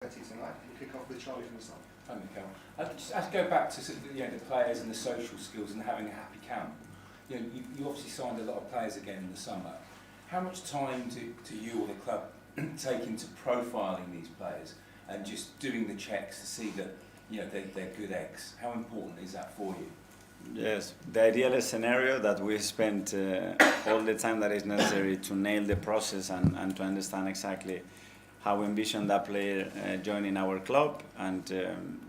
Hetty tonight. We'll kick off with Charlie from the start. Hi, Mikel. Just to go back to sort of, the players and the social skills and having a happy camp. You obviously signed a lot of players again in the summer. How much time do you or the club take into profiling these players and just doing the checks to see that they're good eggs? How important is that for you? Yes, the ideal scenario that we spend all the time that is necessary to nail the process and to understand exactly how we envision that player joining our club and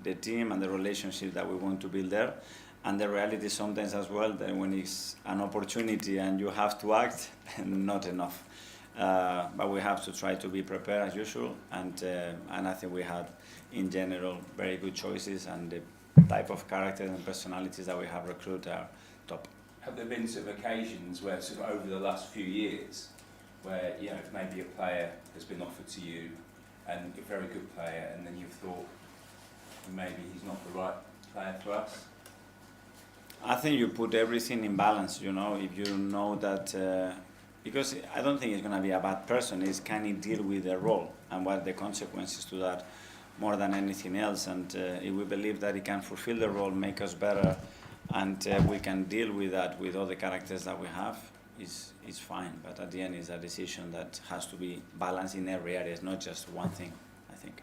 the team and the relationship that we want to build there. And the reality sometimes as well that when it's an opportunity and you have to act, not enough. But we have to try to be prepared as usual, and I think we had in general very good choices, and the type of characters and personalities that we have recruited are top. Have there been sort of occasions where sort of over the last few years where maybe a player has been offered to you and a very good player, and then you've thought maybe he's not the right player for us? I think you put everything in balance, if you know that, because I don't think he's going to be a bad person, it's can he deal with the role and what are the consequences to that more than anything else, and if we believe that he can fulfill the role, make us better, and we can deal with that with all the characters that we have, is fine. But at the end, it's a decision that has to be balanced in every area. It's not just one thing, I think.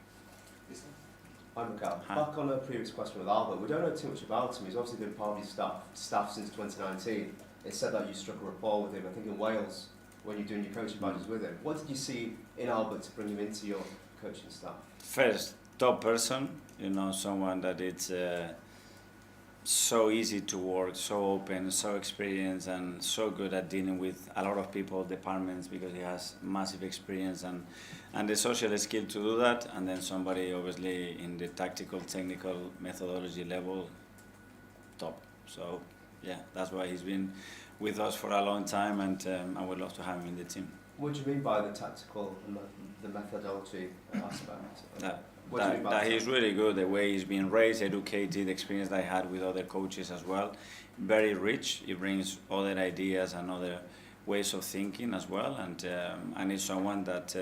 Hi, Mikel. Back on a previous question with Albert, we don't know too much about him. He's obviously been part of your staff since 2019. It's said that you struck a rapport with him, I think in Wales, when you're doing your coaching badges with him. What did you see in Albert to bring him into your coaching staff? First, top person, someone that it's so easy to work, so open, so experienced, and so good at dealing with a lot of people, departments, because he has massive experience and the social skill to do that. And then somebody obviously in the tactical, technical methodology level, top. So yeah, that's why he's been with us for a long time, and I would love to have him in the team. What do you mean by the tactical and the methodology aspect? That he's really good, the way he's been raised, educated, the experience that I had with other coaches as well. Very rich, he brings other ideas and other ways of thinking as well, and he's someone that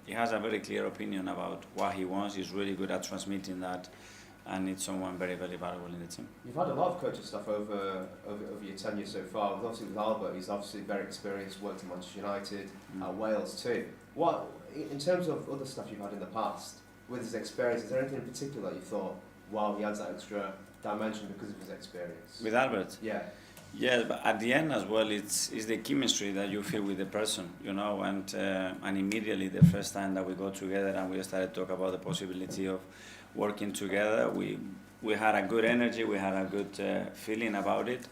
he has a very clear opinion about what he wants. He's really good at transmitting that, and it's someone very, very valuable in the team. You've had a lot of coaching stuff over your tenure so far. Obviously with Albert, he's obviously very experienced, worked in Manchester United, Wales too. What, in terms of other stuff you've had in the past, with his experience, is there anything in particular you thought, wow, he adds that extra dimension because of his experience? With Albert? Yeah. Yeah, but at the end as well, it's the chemistry that you feel with the person, and immediately the first time that we got together and we started to talk about the possibility of working together, we had a good energy, we had a good feeling about it,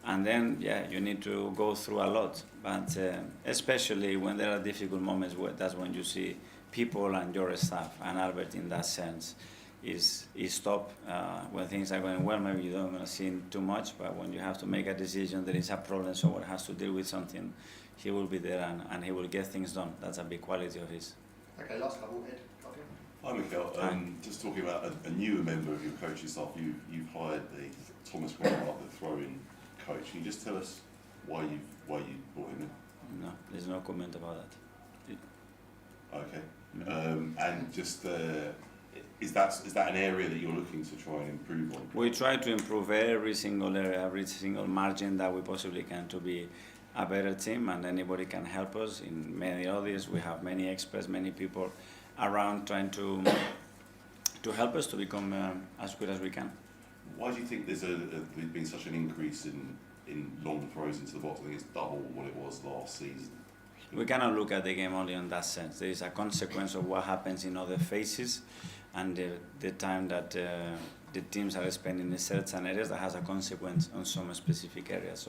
and then you need to go through a lot, but especially when there are difficult moments, that's when you see people and your staff, and Albert in that sense is top. When things are going well, maybe you don't see him too much, but when you have to make a decision, there is a problem, someone has to deal with something, he will be there and he will get things done. That's a big quality of his. Okay, last couple, Ed. Hi, Mikel. Just talking about a newer member of your coaching staff, you've hired the Thomas Grant, the throw-in coach. Can you just tell us why you brought him in? No, there's no comment about that. Okay. And just is that an area that you're looking to try and improve on? We try to improve every single area, every single margin that we possibly can to be a better team, and anybody can help us in many areas. We have many experts, many people around trying to help us to become as good as we can. Why do you think there's been such an increase in long throws into the box? I think it's double what it was last season. We cannot look at the game only in that sense. There is a consequence of what happens in other phases, and the time that the teams are spending in certain areas that has a consequence on some specific areas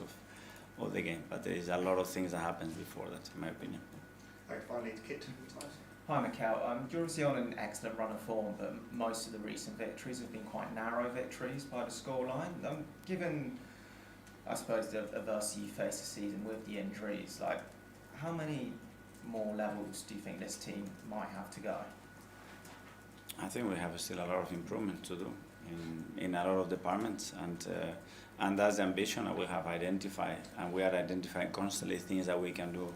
of the game. But there is a lot of things that happen before that, in my opinion. Right, finally, Kit. Hi, Mikel. You're obviously on an excellent run of form, but most of the recent victories have been quite narrow victories by the scoreline. Given, I suppose, the adversity you face this season with the injuries, how many more levels do you think this team might have to go? I think we have still a lot of improvement to do in a lot of departments, and that's the ambition that we have identified, and we are identifying constantly things that we can do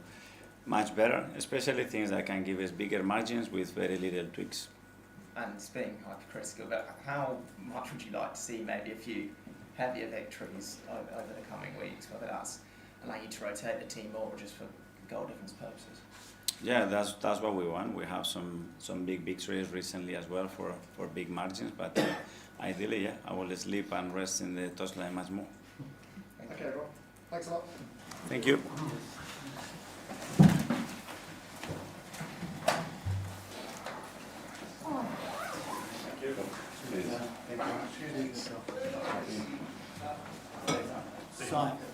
much better, especially things that can give us bigger margins with very little tweaks. and it's being hypercritical, but how much would you like to see maybe a few heavier victories over the coming weeks, whether that's allowing you to rotate the team more or just for goal difference purposes? Yeah, that's what we want. We have some big victories recently as well for big margins, but ideally, yeah, I will sleep and rest in the touchline much more. Okay, everyone. Thanks a lot. Thank you. Cheers. Thank you.